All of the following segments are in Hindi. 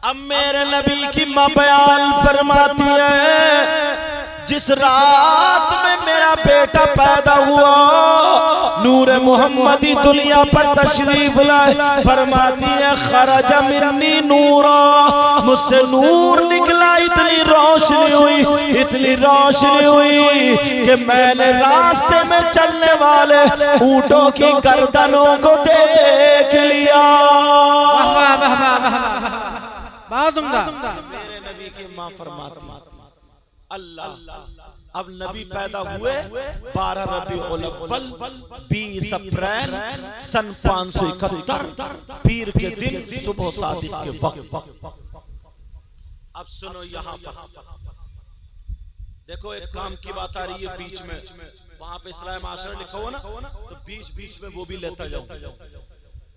अब मेरे नबी की मां बयान फरमाती है, जिस रात में मेरा बेटा पैदा हुआ, नूर मोहम्मदी दुनिया पर तशरीफ लाए, फरमाती है खरज मिन्नी नूरा, मुझसे नूर निकला, इतनी रोशनी हुई, इतनी रोशनी हुई कि मैंने रास्ते में चलने वाले ऊंटों की गर्दनों को देख लिया। मेरे नबी की मां फरमाती अल्लाह, अब नबी पैदा हुए 12 रबीउल अव्वल 20 अप्रैल सन 571 पीर के दिन सुबह सादिक के वक्त। अब सुनो, यहाँ पर देखो एक काम की बात आ रही है बीच में, वहां पे इस्लाम माशरा लिखा हुआ ना, तो बीच बीच में वो भी लेता जाऊं।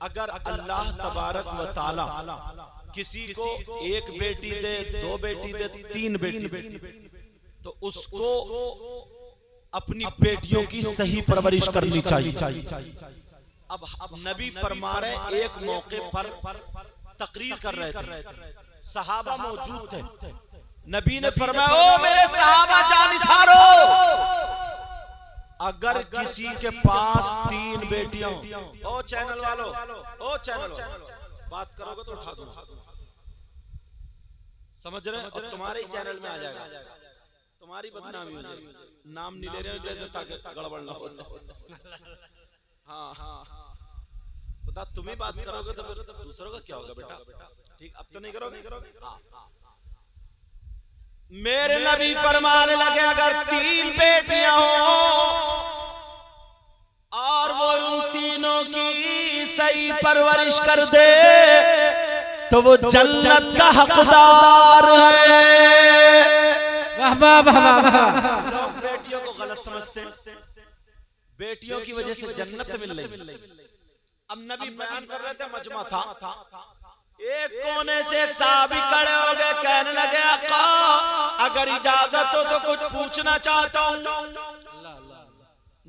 अगर अल्लाह तबारक व ताला किसी को एक बेटी दे, 2 बेटी दे, 3 बेटी, तो उसको अपनी बेटियों की सही परवरिश करनी चाहिए। अब नबी फरमा रहे, एक मौके पर तकरीर कर रहे थे, सहाबा मौजूद थे, नबी ने फरमाया, ओ मेरे सहाबा जानिसारो, अगर किसी के पास 3 बेटियां, ओ चैनल वालों, ओ चैनल बात करोगे तो उठा दूंगा, समझ रहे? अब तुम्हारे ही चैनल में आ जाएगा, तुम्हारी बदनामी हो जाएगी, नाम नहीं ले रहे हो जैसे ताकि गड़बड़ ना हो जाए। हाँ हाँ, बता, तुम ही बात करोगे तो फिर दूसरों का क्या होगा बेटा? ठीक, अब तो नहीं करोगे। हाँ, मेरे नबी फरमाने लगे, अगर 3 बेटियां हो और वो उन तीनों की सही परवरिश कर दे तो वो जन्नत का हकदार है। लोग बेटियों को गलत समझते हैं, बेटियों की वजह से जन्नत मिल रही। अब नबी बयान कर रहे थे, मजमा था, एक कोने से एक साहबी खड़े हो गए, कहने लगे, आका अगर इजाजत हो तो कुछ पूछना चाहता हूँ।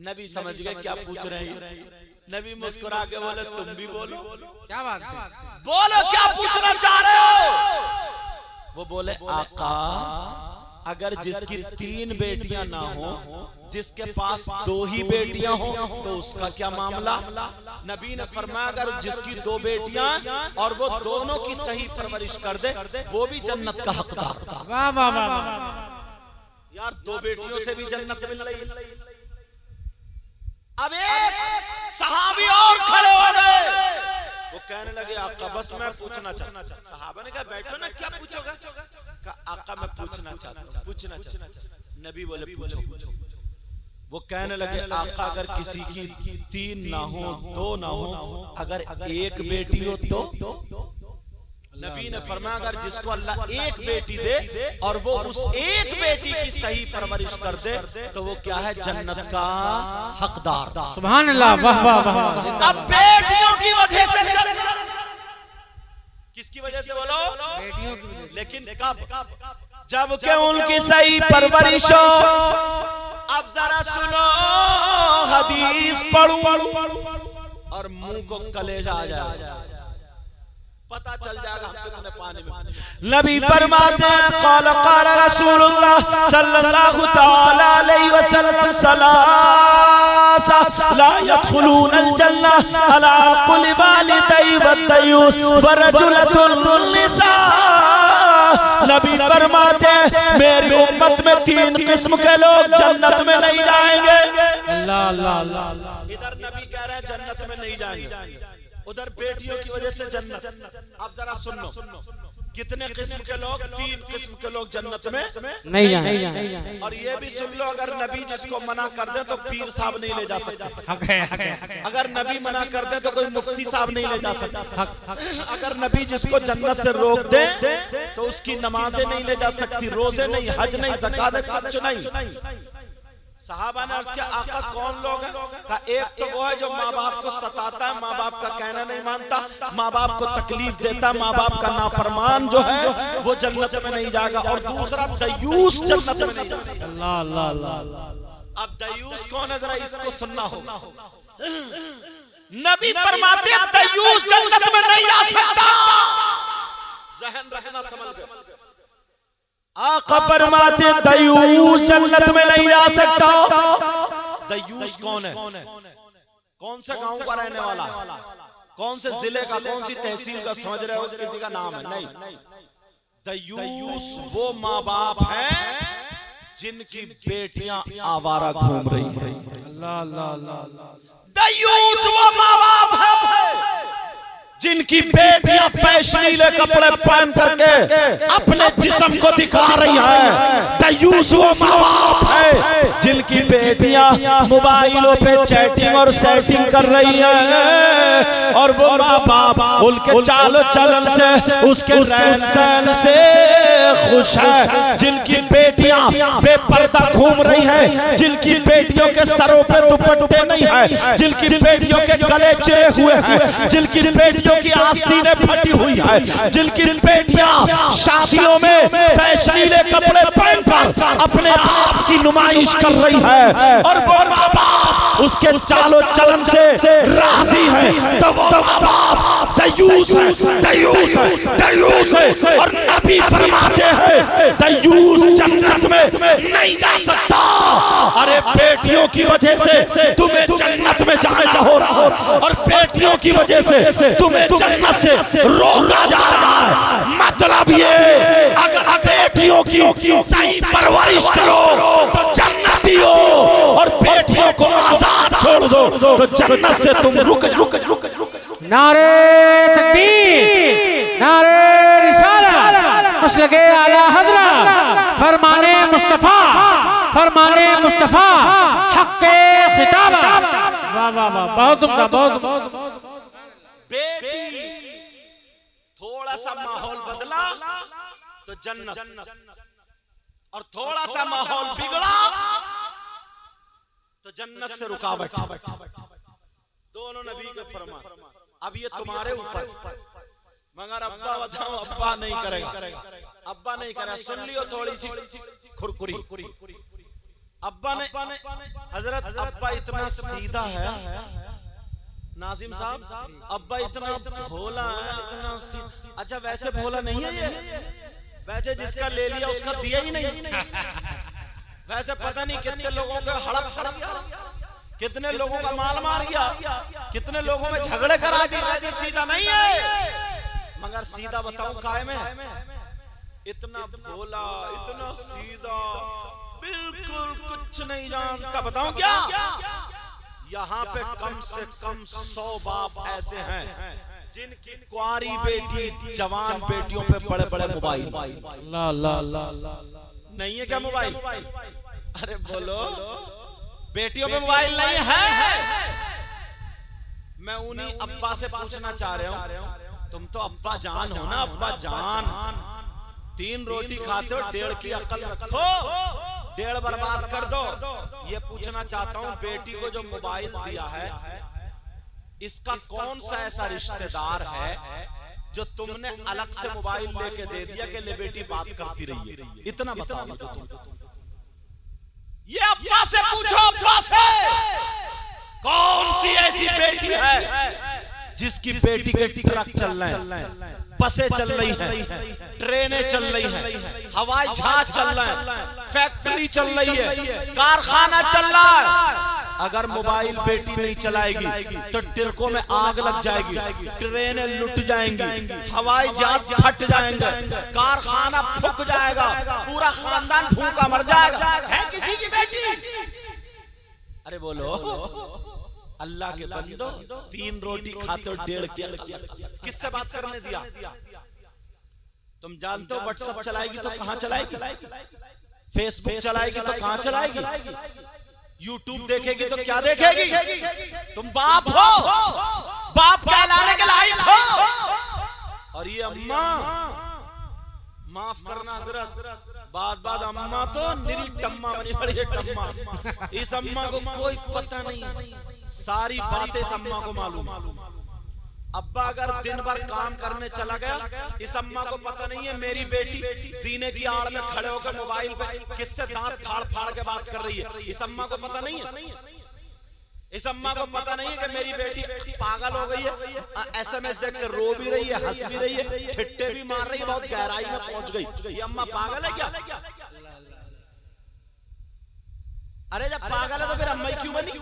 नबी समझ गए क्या पूछ रहे हैं। नबी मुस्कुरा के बोले, तुम भी बोलो, क्या बात है, बोलो क्या पूछना चाह रहे हो। वो बोले, आका अगर जिसकी 3 बेटियां ना हो, जिसके पास 2 ही बेटियां हो, तो उसका क्या मामला? नबी ने फरमाया, अगर जिसकी 2 बेटियां और वो दोनों की सही परवरिश कर दे, वो भी जन्नत का हकदार। वाह वाह वाह यार, 2 बेटियों से भी जन्नत मिल रही। अब एक सहाबी और खड़े हो गए, वो कहने लगे, आका बस मैं पूछना चाहता। सहाबा ने कहा, बैठो ना, क्या पूछोगे? कहा, आका मैं पूछना चाहता। नबी बोले, पूछो। वो कहने लगे, आका अगर किसी की 3 ना हो, 2 ना हो, अगर एक बेटी हो तो? नबी ने फरमाया, अगर जिसको अल्लाह एक बेटी दे और वो उस एक बेटी की सही परवरिश कर दे तो वो क्या है? जन्नत का हकदार। सुभान अल्लाह, वाह वाह वाह। अब बेटियों की वजह से किसकी वजह से बोलो? बेटियों की वजह से। लेकिन कब? जब के उनकी सही परवरिश हो। अब जरा सुनो, हदीस पढ़ूं और मुंह को कलेजा आ जाए, पता चल जाएगा हम कितने पानी में। नबी फरमाते हैं, क़ाल क़ाल रसूलुल्लाह सल्लल्लाहु तआला अलैहि वसल्लम, सलासा ला यदखुलूनल जन्नह अला कुल्लि वालिदै वद्दयूस वरजुलतुन निसा। नबी फरमाते हैं, मेरी उम्मत में 3 किस्म के लोग जन्नत में नहीं जाएंगे। अल्लाह अल्लाह अल्लाह। इधर नबी कह रहे हैं जन्नत में नहीं जाएंगे, उधर बेटियों की वजह से जन्नत। अब जरा सुनो, कितने किस्म के लोग? 3 किस्म के लोग जन्नत में नहीं जाएंगे। और ये भी सुन लो, अगर नबी जिसको मना कर दे तो पीर साहब नहीं ले जा सकते। अगर नबी मना कर दे तो कोई मुफ्ती साहब नहीं ले जा सकता। अगर नबी जिसको जन्नत से रोक दे तो उसकी नमाजें नहीं ले जा सकती, रोजे नहीं, हज नहीं, ज़कात कुछ नहीं। सहाबा ने अर्ज किया, आका कौन लोग हैं? कहा, एक तो वो है जो माँ बाप को सताता है, माँ बाप का कहना नहीं मानता, माँ बाप को तकलीफ देता, माँ बाप का नाफरमान जो है वो जन्नत में नहीं जाएगा। और दूसरा दयूस जन्नत में नहीं जाएगा। अल्लाह अल्लाह अल्लाह। अब दयूस कौन है, जरा इसको सुनना होगा। नबी फरमाते, दयूस जन्नत में नहीं जा सकता। जहन रखना, समझ गए। आका फरमाते दयूस जन्नत में नहीं जा सकता। दयूस कौन है? कौन से गांव का रहने वाला है? कौन से जिले का, कौन सी तहसील का? समझ रहे हो? किसी का नाम है? नहीं। दयूस वो माँ बाप हैं जिनकी बेटियां आवारा घूम रही हैं। अल्लाह अल्लाह अल्लाह। दयूस वो माँ बाप है जिनकी बेटियां फैशनीले कपड़े पहन करके अपने जिस्म को दिखा रही हैं। दयूस वो माँ बाप है जिनकी बेटियां मोबाइलों पे चैटिंग और सेटिंग कर रही हैं, और वो माँ बाप उनके चालो चलन से, उसके रहन सहन से खुश है। जिनकी बेटियां बेपर्दा घूम रही हैं, जिनकी बेटियों के सरों पे दुपट्टे नहीं है, जिनकी बेटियों के गले चिरे हुए हैं, जिनकी बेटियों की आस्तीनें फटी हुई है, जिनकी बेटियां शादियों में फैशनीले कपड़े पहनकर अपने आप की नुमाइश कर रही है, और वो माँ बाप उसके चालो चलन से राजी है, तो वो माँ बाप दयूस है, दयूस है, दयूस है। और नबी फरमाते हैं दयूस जन्नत में नहीं जा सकता। अरे बेटियों की वजह से तुम्हें जन्नत में जाना हो रहा है, और बेटियों की वजह से तुम्हें जन्नत से रोका जा रहा है। मतलब ये, अगर बेटियों की सही परवरिश करो तो जन्नती हो, और बेटियों को आजाद छोड़ दो तो जन्नत से तुम रुक। नारे तकबीर, नारे रिसालत, मसलके आला हज़रत, फरमाने मुस्तफा, फरमाने मुस्तफा, हक़्क़े खिताबा। वाह वाह वाह, बहुत उम्दा, बहुत। बेटी थोड़ा सा माहौल बदला तो जन्नत, और थोड़ा सा माहौल बिगड़ा तो जन्नत से रुकावट। दोनों नबी का फरमान। अब ये तुम्हारे ऊपर, मगर अब्बा बताओ, अब्बा नहीं करेगा, अब्बा नहीं करेगा। सुन लियो थोड़ी सी खुरकुरी। अब्बा ने, हजरत अब्बा इतना सीधा है नाजिम साहब, अब्बा इतना भोला है, इतना अच्छा वैसे भोला नहीं है ये, वैसे जिसका ले लिया उसका दिया ही नहीं। वैसे पता नहीं कितने लोगों को हड़प कर गया, कितने लोगों का माल मार गया, कितने लोगों में झगड़े करा दिए। वैसे सीधा नहीं है, मगर सीधा बताऊं काहे में, इतना भोला, इतना सीधा, बिल्कुल कुछ नहीं जानता। बताऊं क्या? यहाँ पे कम से कम 100 बाप ऐसे हैं जिनकी कुआरी बेटी, जवान बेटियों पे बड़े बड़े मोबाइल। नहीं है क्या मोबाइल? अरे बोलो, बेटियों पे मोबाइल नहीं है? मैं उन्हीं अब्बा से पूछना चाह रहा हूँ, तुम तो अब्बा जान हो ना, अब्बा जान। 3 रोटी खाते हो, 1.5 की अकल रखो, 1.5 बर्बाद कर दो। ये पूछना चाहता हूँ, बेटी को जो मोबाइल दिया है, इसका कौन सा ऐसा रिश्तेदार है जो तुमने अलग से मोबाइल लेके दे दिया कि ले बेटी बात करती रही है? इतना बताओ मुझे तुम। ये अब्बा से पूछो, अब्बा से, कौन सी ऐसी बेटी है जिसकी बेटी के ट्रक चल रहे हैं, बसें चल रही हैं, ट्रेनें चल रही हैं, हवाई जहाज चल रहे हैं, फैक्ट्री चल रही है, कारखाना चल रहा है। अगर मोबाइल बेटी नहीं चलाएगी तो ट्रकों में आग लग जाएगी, ट्रेनें लुट जाएंगी, हवाई जहाज फट जाएंगे, कारखाना फूक जाएगा, पूरा खानदान भूखा मर जाएगा। है किसी की बेटी? अरे बोलो, अल्लाह के बंदो, 3 रोटी खाते हो, 1.5 की किससे बात करने दिया? तुम जानते हो व्हाट्सएप चलाएगी तो कहां चलाएगी, फेसबुक चलाएगी तो कहां चलाएगी, यूट्यूब देखेगी तो क्या देखेगी? तुम बाप हो, बाप कहलाने के लायक हो। और ये अम्मा, माफ करना हजरत, बात अम्मा तो निरी टम्मा बनी पड़ी है, टम्मा। इस अम्मा को कोई पता नहीं, सारी बातें इस अम्मा को मालूम। अब्बा अगर दिन भर काम करने चला गया, इस अम्मा को पता नहीं है मेरी बेटी सीने की आड़ में खड़े होकर मोबाइल पे किससे दांत फाड़ फाड़ के बात कर रही है। इस अम्मा को पता नहीं है। इस अम्मा को पता नहीं है कि मेरी बेटी पागल हो गई है, SMS देख कर रो भी रही है, हंस भी रही है, ठिट्टे भी मार रही है, बहुत गहराई में पहुंच गई। ये अम्मा पागल है क्या? अरे जब पागल है तो फिर अम्मा ही क्यों बनी?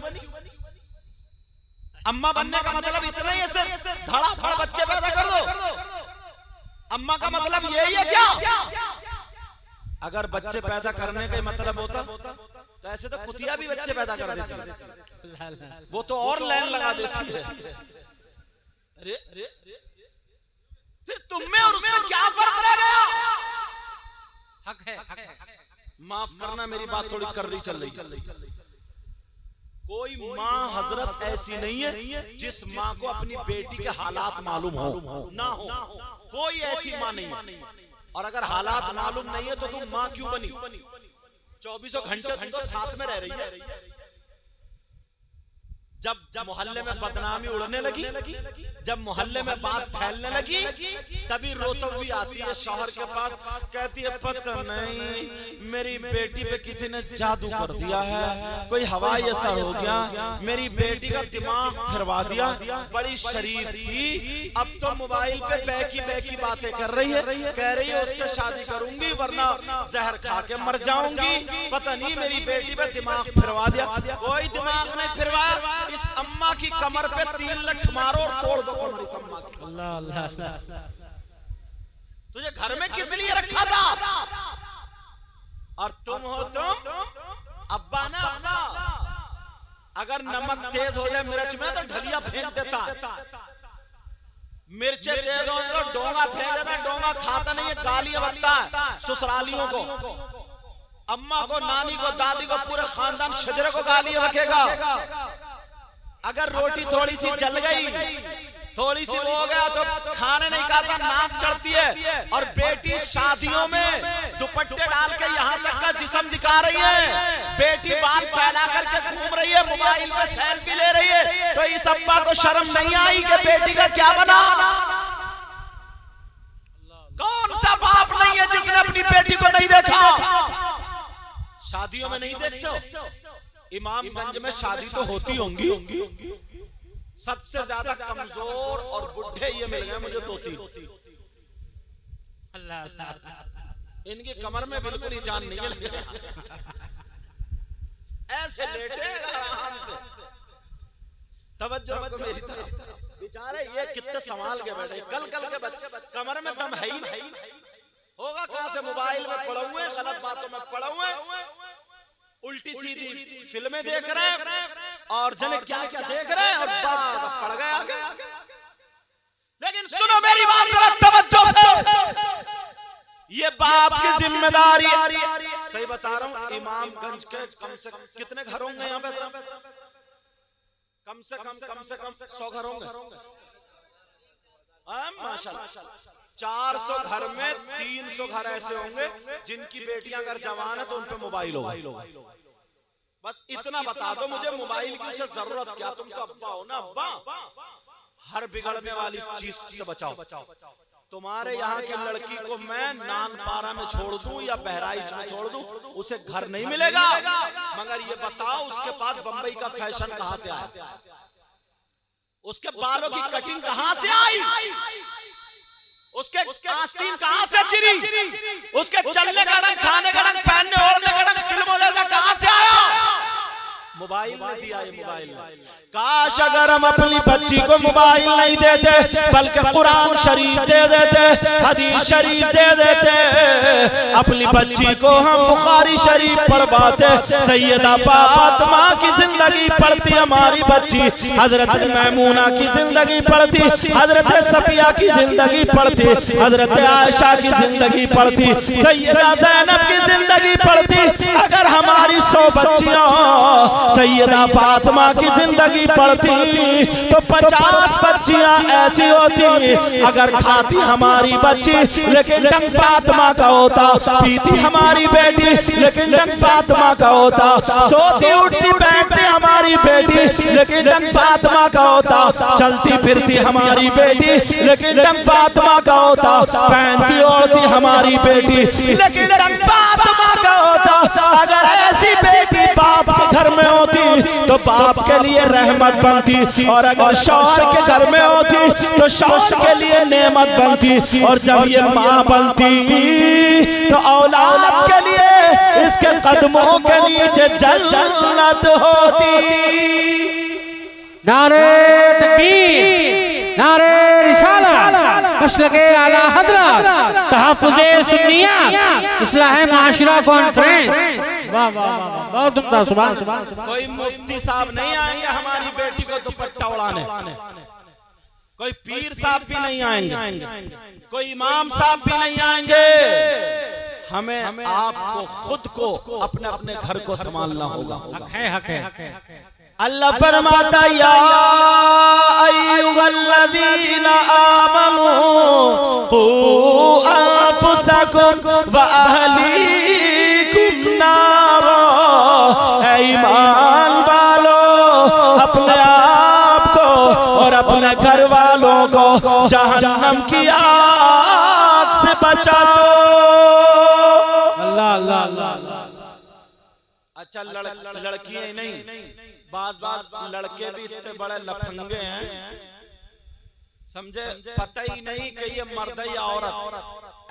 अम्मा बनने का मतलब इतना ही है सिर्फ धड़ाधड़ बच्चे पैदा कर दो। अम्मा का मतलब यही है क्या? अगर बच्चे पैदा करने का मतलब होता तो ऐसे तो कुतिया भी बच्चे पैदा कर देती है, वो तो और लाइन लगा देती है। अरे फिर तुम में और उसमें क्या फर्क रह गया? हक है। माफ करना, मेरी बात थोड़ी कर रही चल रही। कोई माँ हजरत ऐसी नहीं है जिस माँ को अपनी बेटी के हालात मालूम हो ना हो, कोई ऐसी माँ नहीं है। और अगर हालात मालूम नहीं है तो तुम माँ क्यों बनी? 24 घंटे तुम तो साथ में रह रही है। जब मोहल्ले में बदनामी उड़ने लगी, जब मोहल्ले में बात फैलने लगी, तभी रोती हुई आती है शौहर के पास, कहती है पता नहीं मेरी बेटी पे किसी ने जादू कर दिया है, कोई हवाई असर हो गया, मेरी बेटी का दिमाग फिरवा दिया, बड़ी शरीफ थी, अब तो मोबाइल पे बैकी बातें कर रही है, कह रही है उससे शादी करूंगी वरना जहर खा के मर जाऊंगी, पता नहीं मेरी बेटी पे दिमाग फिरवा दिया। कोई दिमाग नहीं फिरवाया, इस अम्मा की कमर पे 3 लठ मारो और तोड़ दो कमर इस अम्मा की। अल्लाह अल्लाह। तुझे घर में किस लिए रखा था? और तुम हो तुम अब्बा ना अब्बा। अगर नमक तेज हो जाए मिर्च में तो ढलिया फेंक देता, मिर्चे तेज हो तो डोंगा फेंक देता, डोंगा खाता नहीं है, गालियां बकता है ससुरालियों को, अम्मा को, नानी को, दादी को, पूरे खानदान शजरे को गालियां बकेगा। अगर रोटी थोड़ी सी जल गई, थोड़ी सी हो गया तो खाने नहीं खाता, नाक चढ़ती है। और बेटी शादियों में दुपट्टे डाल के यहाँ तक का जिस्म दिखा रही है, बेटी बाल फैला करके घूम रही है, मोबाइल पे सेल्फी ले रही है, तो इस अब्बा को शर्म नहीं आई कि बेटी का क्या बना? कौन सा बाप नहीं है जिसने अपनी बेटी को नहीं देखा? शादियों में नहीं देखते हो? इमामगंज में शादी तो होती होंगी, सबसे ज्यादा कमजोर और बुढ़े ये मिल गए मुझे 2-3। इनकी कमर में बिल्कुल ही जान नहीं है, ऐसे लेटे आराम से। तवज्जो रखो मेरी तरफ, बेचारे ये कितने संभाल के बैठे, कल के बच्चे कमर में दम है ही नहीं, होगा कहां से? मोबाइल में पड़े हुए, गलत बातों में पड़े हुए, उल्टी सीधी फिल्में देख रहे हैं और जने क्या क्या देख रहे हैं और बात पड़ गए आगे। लेकिन सुनो मेरी बात जरा तवज्जो से, ये बाप की जिम्मेदारी, सही बता रहा हूं, इमामगंज के कम से कम कितने घर होंगे यहाँ पे? कम से कम 100 घर होंगे माशाल्लाह। 400 घर में 300 घर ऐसे होंगे जिनकी बेटियां अगर जवान है तो उन पे मोबाइल होगा। बस इतना बता दो मुझे, मोबाइल की उसे जरूरत क्या? तुम तो अब्बा हो ना अब्बा, हर बिगड़ने वाली चीज से बचाओ। तुम्हारे यहाँ की लड़की को मैं नानपारा में छोड़ दूं या बहराइच में छोड़ दूं, उसे घर नहीं मिलेगा, मगर ये बताओ उसके पास बंबई का फैशन कहां से आया? उसके बालों की कटिंग कहां से आई? उसके आस्तीन कहां से चिरी? उसके चलने का ढंग, खाने का ढंग, पहनने ओढ़ने का ढंग, फिल्मों जैसा कहां से आया? मोबाइल ने दिया है, मोबाइल ने। काश अगर हम अपनी बच्ची को मोबाइल नहीं देते बल्कि कुरान शरीफ दे देते, हदीस शरीफ दे देते, अपनी बच्ची को हम बुखारी शरीफ पढ़वाते, सैयदा फातिमा की जिंदगी पढ़ती हमारी बच्ची, हजरत मैमूना की जिंदगी पढ़ती, हजरत सफिया की जिंदगी पढ़ती, हजरत आयशा की जिंदगी पढ़ती, सैयदा ज़ैनब की जिंदगी पढ़ती। अगर हमारी 100 बच्चियां सैयदा फातिमा की जिंदगी पढ़ती तो 50 बच्चियां ऐसी होती। अगर खाती हमारी बच्ची लेकिन डंग फातिमा का होता, पीती हमारी बेटी लेकिन डंग फातिमा का होता, सोती उठती बैठती हमारी बेटी लेकिन डंग फातिमा का होता, चलती फिरती हमारी बेटी लेकिन डंग फातिमा का होता, पहनती ओढ़ती हमारी बेटी लेकिन डंग फातिमा का होता। अगर ऐसी बेटी बाप के घर में होती तो बाप के लिए रहमत बनती, और अगर शौहर के घर में होती तो शौहर के लिए नेमत बनती, और जब ये माँ बनती तो औलाद के लिए इसके कदमों के नीचे जन्नत होती। नारे तकबीर, नारे रिसालत, मसलके आला हज़रत, तहफ़्फ़ुज़े सुन्निया, इस्लाह माशरा कॉन्फ्रेंस। वाह वाह वाह, बहुत उम्दा, सुभान सुभान। कोई मुफ्ती साहब नहीं आएंगे हमारी बेटी को दुपट्टा उड़ाने, कोई पीर साहब भी नहीं आएंगे, कोई इमाम साहब भी नहीं आएंगे। हमें आपको खुद को अपने अपने घर को संभालना होगा। हक है। अल्लाह फरमाता या अय्युहल्लज़ीना आमनू कू अनफुसकुम व अहलीकुम नारा, ऐ ईमान वालो अपने आप को और अपने घर वालों को जहन्नम की आग से बचाओ। अल्लाह अल्लाह अल्लाह। अच्छा लड़कियां ही नहीं, बाज लड़के भी इतने बड़े लफंगे हैं, समझे, पता ही नहीं कि ये मर्द या औरत।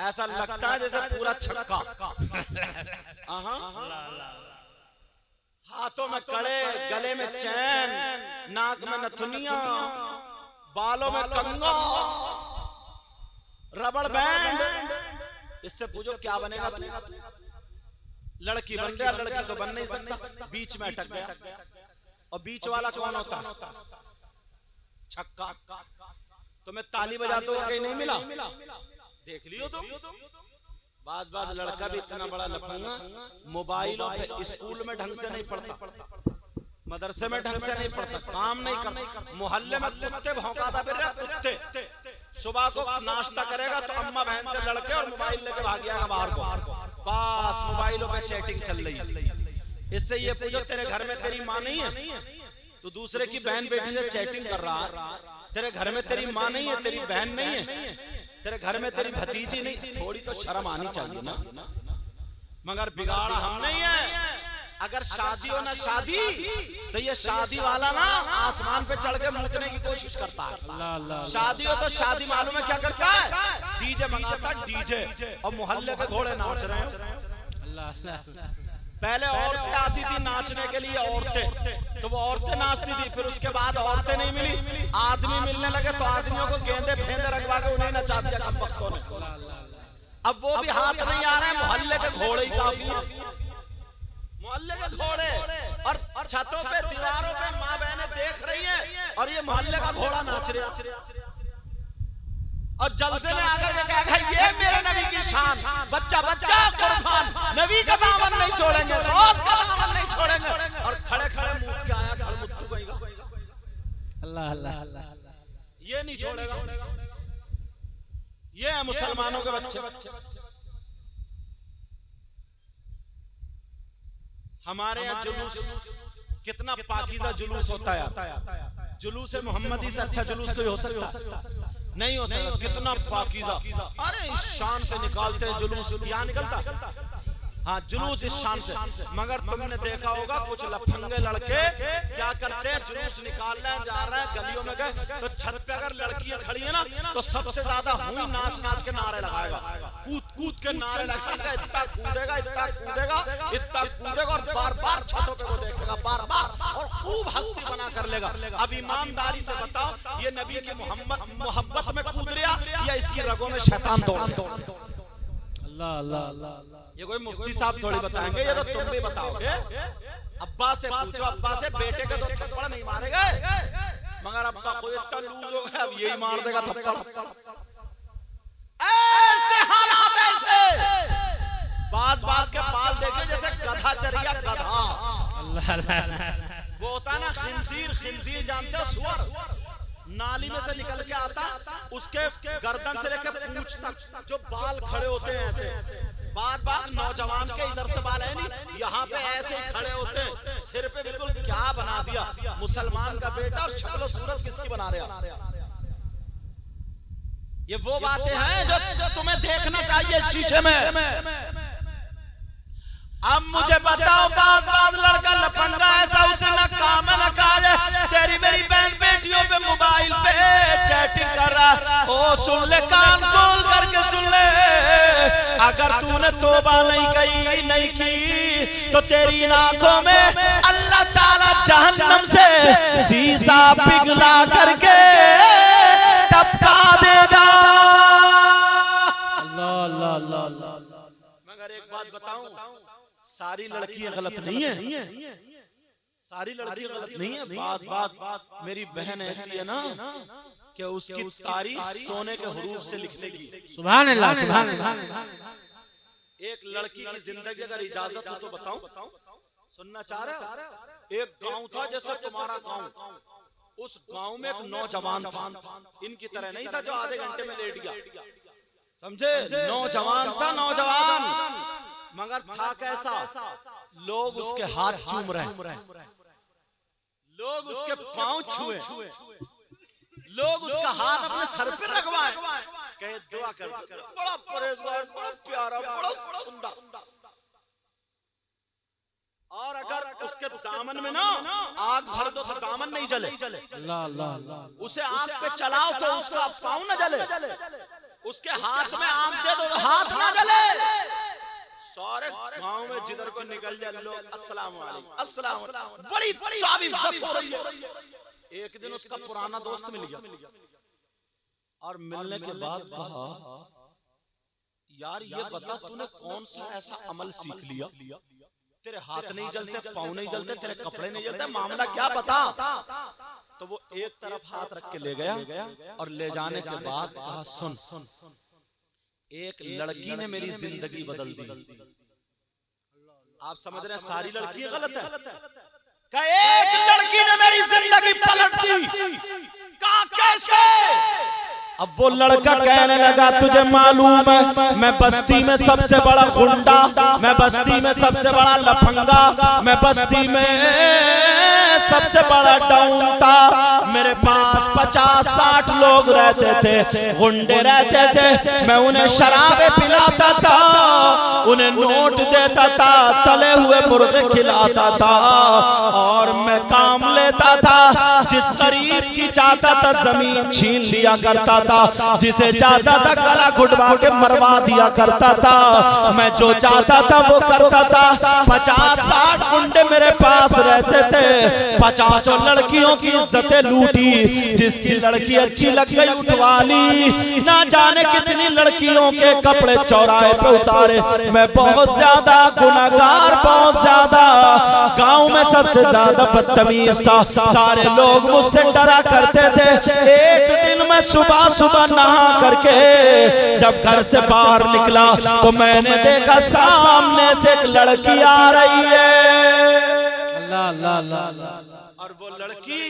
ऐसा लगता है जैसे पूरा छक्का। हाथों में कड़े, गले में चैन, नाक में नथुनिया, बालों में कंगा, रबड़ बैंड। इससे पूछो क्या बनेगा तू? लड़की बन गया, लड़की तो बन नहीं सकता, बीच में अटक गया। और बीच वाला कौन होता? छक्का। तुम्हें ताली बजाते हो कहीं नहीं मिला? देख लियो तुम। बाज लड़का भी इतना बड़ा लफंगा, मोबाइलों पे स्कूल में ढंग से नहीं पढ़ता, मदरसे में ढंग से नहीं पढ़ता, काम नहीं करता, मोहल्ले में कुत्ते भौंकाता फिर रहा, कुत्ते। सुबह को नाश्ता करेगा तो अम्मा बहन से लड़के और मोबाइल लेके भाग जाएगा बाहर को, बस मोबाइलों पे चैटिंग चल रही है। इससे ये पूछो तेरे घर में तेरी माँ नहीं है? तो दूसरे की बहन बेटी से चैटिंग कर रहा। तेरे घर में तेरी माँ नहीं है, तेरी बहन नहीं है, तेरे घर में तेरी भतीजी नहीं, थोड़ी तो शर्म आनी चाहिए ना। मगर बिगाड़ा हम नहीं है। अगर शादी हो ना शादी, तो ये शादी वाला ना आसमान पे चढ़ के मूतने की कोशिश करता है। शादी हो तो शादी मालूम है क्या करता है? डीजे मंगाता, डीजे, और मोहल्ले के घोड़े नाच रहे हैं। पहले औरतें आती थी नाचने के लिए, औरतें, तो वो औरतें नाचती थी, फिर उसके बाद औरतें नहीं मिली, आदमी मिलने लगे तो आदमियों को गेंदे फेंदे रखवा के उन्हें नचा दिया कम वक्तों ने। अब वो भी हाथ नहीं आ रहे, मोहल्ले के घोड़े ही काफी हैं, मोहल्ले के घोड़े। और छतों पे, दीवारों पे माँ बहनें देख रही हैं और ये मोहल्ले का घोड़ा नाच रहा। और जलसे में आकर के कहेगा ये मेरे नबी की शान, बच्चा बच्चा कुर्बान, नबी का दामन नहीं छोड़ेंगे, रोज का दामन नहीं छोड़ेंगे। और खड़े खड़े मूत के आया खड़मुत्तू कहेगा अल्लाह अल्लाह अल्लाह, ये नहीं छोड़ेगा। ये है मुसलमानों के बच्चे। हमारे यहाँ जुलूस कितना पाकीज़ा जुलूस होता है। जुलूस मोहम्मदी से अच्छा जुलूस कोई हो सकता नहीं हो सकता। कितना पाकीज़ा, अरे इस शान से निकालते हैं जुलूस, यहाँ निकलता। हाँ, जुलूस इस शान से। मगर तुमने देखा होगा कुछ लफंगे लड़के क्या करते हैं, जुलूस निकाल रहे हैं, जा रहे हैं, गलियों में गए तो छत पे अगर लड़कियां खड़ी है ना तो सबसे ज्यादा हुई नाच नाच के नारे लगाएगा, कूद कूद के नारे लगाएगा, इतना कूदेगा इतना कूदेगा इतना कूदेगा, और बार बार छतों पे को देखेगा बार बार, और खूब हस्ती बना कर लेगा। अब ईमानदारी से बताओ, ये नबी की मोहब्बत में कूद रहा या इसकी रगों में शैतान दौड़? अल्लाह अल्लाह अल्लाह। ये कोई मुफ्ती साहब थोड़ी बताएंगे, ये तो तुम भी बताओगे। अब्बा से पूछो, अब्बा से बेटे के तो थप्पड़ नहीं मारे गए, मगर अब्बा खुद इतना लूज हो गया अब यही मार देगा थप्पड़। ऐसे हालात, ऐसे बाज बाज के बाल देखे जैसे गधा चरिया गधा। वो होता है ना खिंजीर, खिंजीर जानते हो, सुअर नाली में से निकल के आता, उसके गर्दन से लेकर पूंछ तक जो बाल खड़े होते हैं ऐसे। बात बात नौजवान के इधर से बाल है नहीं, यहाँ पे ऐसे ही खड़े होते हैं, सिर पे बिल्कुल क्या बना दिया मुसलमान का बेटा, और शक्ल सूरत किसकी बना रहा। ये वो बातें हैं जो तुम्हें देखना चाहिए शीशे में। अब मुझे बताओ, बात लड़का लफंगा ऐसा उसे न काम न काज, तेरी मेरी बहन बेटियों पे मोबाइल पे चैटिंग कर रहा। ओ सुन ले, कान खोल करके सुन ले, अगर तूने तौबा नहीं की तो तेरी आंखों में अल्लाह ताला जहन्नम से शीशा पिघला करके टपका देगा। मगर एक बात बताऊं, सारी लड़कियां गलत नहीं है, सारी लड़कियां गलत नहीं है। बात मेरी बहन ऐसी है ना कि उसकी तारीफ सोने के हुरूफ से लिखने की। सुभान अल्लाह, सुभान अल्लाह। एक लड़की की जिंदगी अगर इजाजत हो तो बताऊं, सुनना चाह रहे हो? एक गांव था जैसे तुम्हारा गांव, उस गांव में एक नौजवान था, इनकी तरह नहीं था जो आधे घंटे में लेट गया, समझे? नौजवान था, नौजवान, मगर था कैसा? लोग उसके हाथ चूम रहे, लोग उसके पांव छुए, लोग उसका हाथ अपने सर पे रखवाए, कहे दुआ कर, बड़ा परहेजगार, बड़ा प्यारा, बड़ा सुंदर। और अगर उसके दामन में ना आग भर दो तो दामन नहीं जले, उसे आग पे चलाओ तो उसका पाँव न जले, उसके हाथ में आग दे दो तो हाथ न जले। सारे गांव में जिधर को निकल जाए लोग अस्सलाम वालेकुम, अस्सलाम वालेकुम, बड़ी इज्जत हो रही है। एक दिन उसका पुराना दोस्त मिल गया और मिलने के बाद कहा, यार ये बता तूने कौन सा ऐसा अमल सीख लिया, तेरे हाथ नहीं जलते, पाँव नहीं जलते, तेरे कपड़े नहीं जलते, मामला क्या बता? तो वो एक तरफ हाथ रख के ले गया और ले जाने के बाद कहा, सुन, एक लड़की ने मेरी जिंदगी बदल दी। आप समझ रहे हैं सारी लड़कियां गलत है? एक लड़की ने मेरी जिंदगी पलट दी। कैसे? अब वो लड़का कहने लगा, तुझे मालूम है मैं बस्ती में सबसे बड़ा गुंडा, मैं बस्ती में सबसे बड़ा लफंगा, मैं बस्ती में सबसे बड़ा डाउन था, मेरे पास 50-60 लोग रहते थे, गुंडे रहते थे, मैं उन्हें शराबे पिलाता था, उन्हें नोट देता था, तले हुए मुर्गे खिलाता था, और मैं काम लेता था, जिस गरीब की चाहता था जमीन छीन लिया करता था, जिसे चाहता था गला घुटवा के मरवा दिया करता था, मैं जो चाहता था वो करता था। 50-60 गुंडे मेरे पास रहते थे, 50 लड़कियों की इज्जतें लूटी, जिसकी लड़की अच्छी लग गई उठवा ली, ना जाने कितनी लड़कियों के कपड़े चौराहे पे उतारे। मैं बहुत ज्यादा गुनहगार, बहुत ज्यादा, गांव में सबसे ज्यादा बदतमीज था, सारे लोग मुझसे डरा करते थे। एक दिन मैं सुबह सुबह नहा करके जब घर से बाहर निकला तो मैंने देखा सामने से एक लड़की आ रही है। अल्लाह अल्लाह अल्लाह। और वो लड़की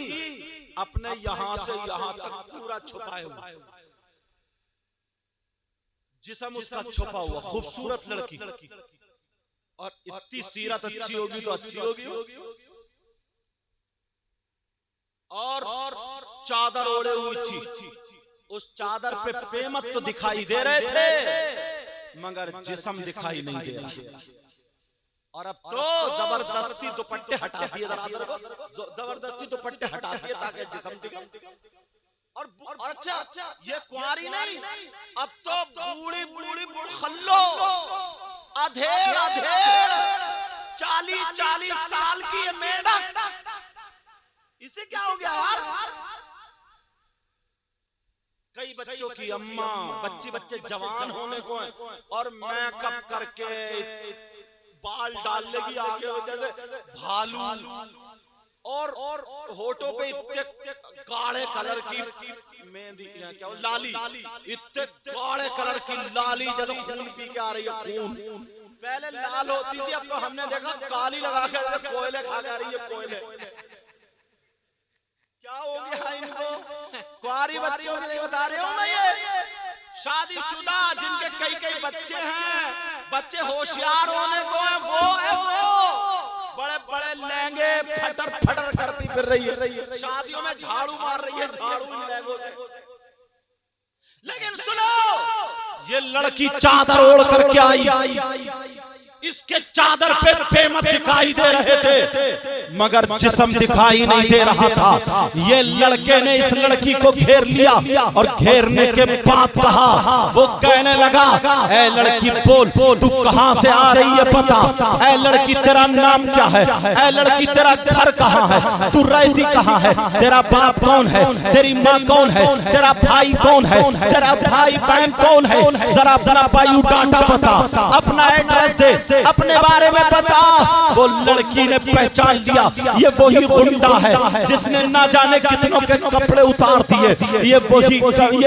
अपने यहां से यहां तक पूरा छुपाए हुआ, जिस्म उसका छुपा हुआ, खूबसूरत लड़की, और इतनी सीरत अच्छी होगी तो अच्छी होगी, और चादर ओढ़े हुई थी, उस चादर पे पेमत तो दिखाई दे रहे थे मगर जिस्म दिखाई नहीं दे रहा। और अब तो जबरदस्ती दुपट्टे हटा दिए, जबरदस्ती दुपट्टे हटा दिए ताकि जिस्म दिखे। और अच्छा, ये कुंवारी नहीं, अब तो बूढ़ी बूढ़ी बुढ़खल्लो, अधेड़ 40-40 साल की ये मेढक, इसे क्या हो गया यार? कई बच्चों की अम्मा, बच्चे जवान होने को हैं और मेकअप करके बाल डाल लेगी आगे जैसे भालू, और होठों पे इतने काले कलर की मेहंदी, क्या लाली, इतने काले कलर की लाली जैसे खून पी के आ रही है, खून। पहले लाल होती थी, अब तो हमने देखा काली लगा के कोयले खा के आ रही है, कोयले। क्या हो गया इनको? कुंवारी बच्चियों के लिए बता रहे हो मैं, ये शादीशुदा जिनके कई बच्चे हैं, बच्चे होशियार होने को है, वो बड़े बड़े लहंगे फटर करती फिर रही है, शादियों में झाड़ू मार रही है, झाड़ू इन लहंगों से। लेकिन सुनो, ये लड़की चादर ओढ़ करके आई, इसके चादर पे पेमत दिखाई दे रहे थे मगर जिस्म दिखाई नहीं दे रहा था। ये लड़के ने इस लड़की को घेर लिया और घेरने के बाद कहा, वो कहने लगा, ऐ लड़की बोल, तू कहां से आ रही है बता, ऐ लड़की तेरा नाम क्या है, ऐ लड़की तेरा घर कहां है, तू रहती कहां है, तेरा बाप कौन है, तेरी माँ कौन है, तेरा भाई कौन है, तेरा भाई बहन कौन है, जरा अपना बायोडाटा बता, अपना एड्रेस दे, अपने बारे में बता। वो लड़की ने पहचान लिया, ये वही गुंडा है जिसने ना जाने कितनों के कपड़े उतार दिए, ये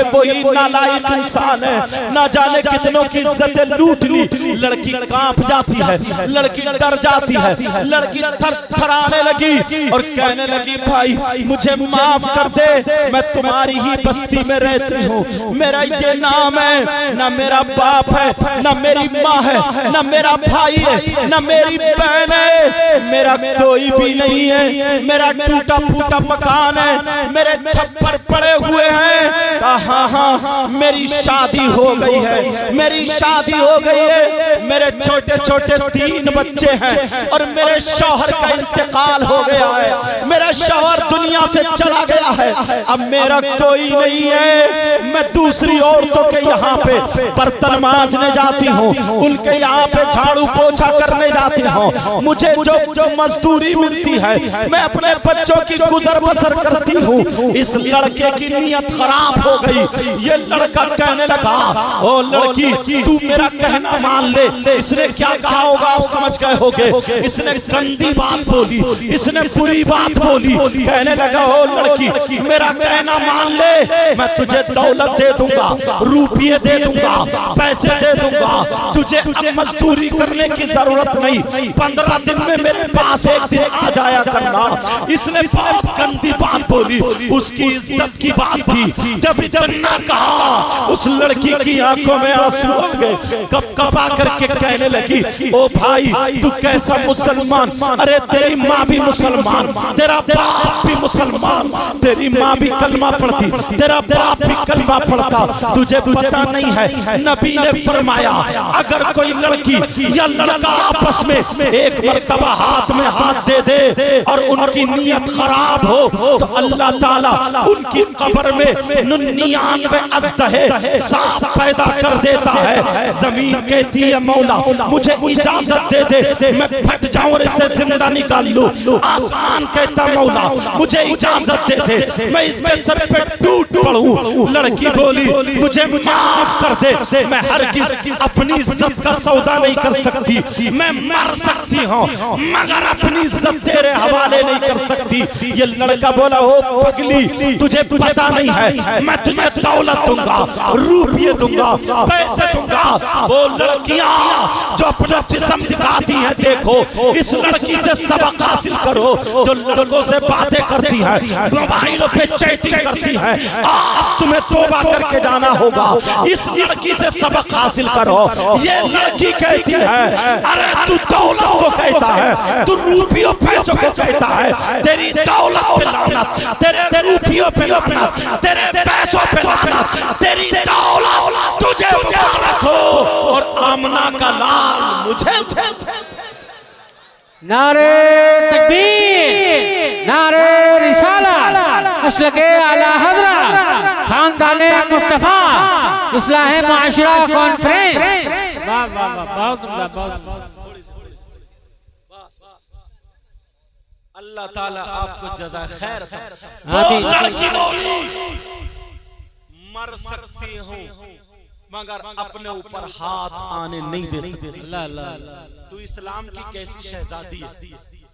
वही नालायक इंसान है, ना जाने कितनों की इज्जतें लूट ली। लड़की कांप जाती है, लड़की डर जाती है, लड़की थरथराने लगी और कहने लगी, भाई मुझे माफ कर दे, मैं तुम्हारी ही बस्ती में रहती हूँ, मेरा ये नाम है, ना मेरा बाप है, ना मेरी माँ है, ना मेरा भाई है, ना मेरी बहन है, मेरा कोई भी नहीं है, मेरा टूटा फूटा मकान है, मेरे छप्पर पड़े हुए हैं। कहा हाँ मेरी शादी हो गई है, मेरी शादी हो गई है, मेरे छोटे छोटे 3 बच्चे हैं और मेरे शौहर का इंतकाल हो गया है, मेरा शौहर दुनिया से चला गया है, अब मेरा कोई नहीं है। मैं दूसरी औरतों के यहाँ पे बर्तन मांजने जाती हूँ, उनके यहाँ पे झाड़ू पोछा करने जाती हूँ, मुझे जो मजदूरी मिलती है मैं अपने बच्चों की गुजर बसर करती हूँ। इस लड़के की नीयत खराब हो गई। ये लड़का कहने लगा, ओ लड़की तू मेरा कहना मान ले। इसने क्या कहा होगा आप समझ गए होगे, इसने गंदी बात बोली, इसने बुरी बात बोली। कहने लगा, ओ लड़की मेरा कहना मान ले, मैं तुझे दौलत दे दूंगा, रुपये दे दूंगा, पैसे दे दूंगा, तुझे अब मजदूरी करने की जरूरत नहीं, 15 दिन में मेरे पास एक दिन आ जाया करना। इसने बहुत गंदी बात बोली, उसकी इज्जत की बात थी। जब इतना कहा उस लड़की की आंखों में आंसू आ गए, कपकपा करके कहने लगी, ओ भाई तू कैसा मुसलमान, अरे तेरी माँ भी मुसलमान, तेरा बाप भी मुसलमान, तेरी माँ भी कलमा पढ़ती, तेरा बाप भी कलमा पढ़ता, तुझे पता नहीं है नबी ने फरमाया अगर कोई लड़की या लड़का आपस में एक मर्तबा हाथ में हाथ दे दे और उनकी नीयत खराब हो तो अल्लाह ताला उनकी कब्र में 99 अज़दहे सांप पैदा कर देता है। जमीन कहती है मौला मुझे इजाजत दे दे, मैं फट जाऊं और इसे जिंदा निकाल लूं। आसमान कहता मौला मुझे इजाजत दे दे, मैं इसके सर पे टूट पड़ूं। लड़की बोली मुझे माफ कर दे, मैं हरगिज़ अपनी इज्जत का सौदा नहीं कर सकती, मैं मर सकती हूँ मगर अपनी इज्जत तेरे हवाले नहीं कर सकती। ये लड़का बोला, हो पगली तुझे पता नहीं है, मैं तुझे दौलत दूंगा, रुपये दूंगा, पैसे दूंगा। वो लड़कियां जो अपना जिस्म दिखाती हैं, देखो इस लड़की से सबक हासिल करो, जो लड़कों से बातें करती है, मोबाइलों पे चैटिंग करती है, आज तुम्हें तौबा करके जाना होगा। इस लड़की से सबक हासिल करो। ये लड़की कहती है, अरे तू दौलत को कहता है, तू रुपयों पैसों को कहता है, तेरी दौलत पे लानत, तेरे रुपयों पे लानत, तेरे पैसों पे लानत, तेरी दौलत तुझे मुबारक हो और आमना का लाल मुझे। नारे तकबीर, नारे रिसालत, मसलके आला हज़रत, खानदाने मुस्तफा, इस्लाह मुआशरा कॉन्फ्रेंस। वाह वाह वाह, बहुत उम्दा, बहुत। अल्लाह ताला आपको जज़ा खैर दे। लड़की बोली मर सकती हूँ मगर अपने ऊपर हाथ आने नहीं दे सकती। तू इस्लाम की कैसी शहजादी है,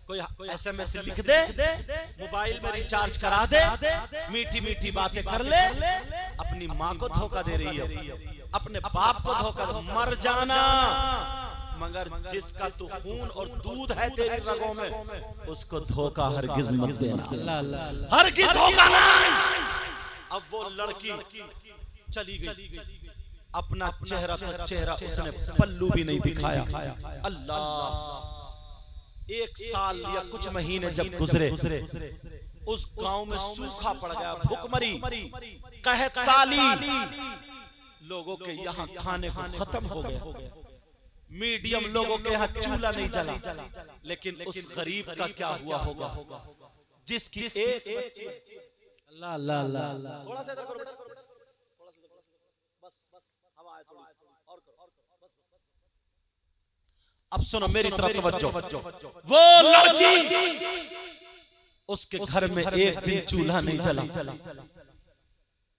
कोई SMS लिख दे, मोबाइल में रिचार्ज करा दे, मीठी मीठी बातें कर ले, अपनी माँ को धोखा दे रही है, अपने बाप को धोखा दे, मर जाना। मगर जिसका तू खून और दूध है तेरी रगों में, उसको धोखा हरगिज़ मत देना, हरगिज़ धोखा नहीं। अब वो लड़की चली गई, अपना चेहरा का चेहरा उसने पल्लू भी नहीं दिखाया। अल्लाह, 1 साल या कुछ महीने जब गुजरे, उस गांव में सूखा पड़ गया, भूखमरी, कहत साली, लोगों के यहाँ खाने को खत्म हो गया। मीडियम लोगों के यहाँ चूल्हा नहीं जला, लेकिन उस गरीब का क्या हुआ होगा जिसकी एक अल्लाह अल्लाह अल्लाह। थोड़ा सा इधर करो बेटा, थोड़ा सा बस हवा आए थोड़ी और करो बस। अब सुनो मेरी तरफ तवज्जो। वो लड़की उसके घर में एक दिन चूल्हा नहीं जला,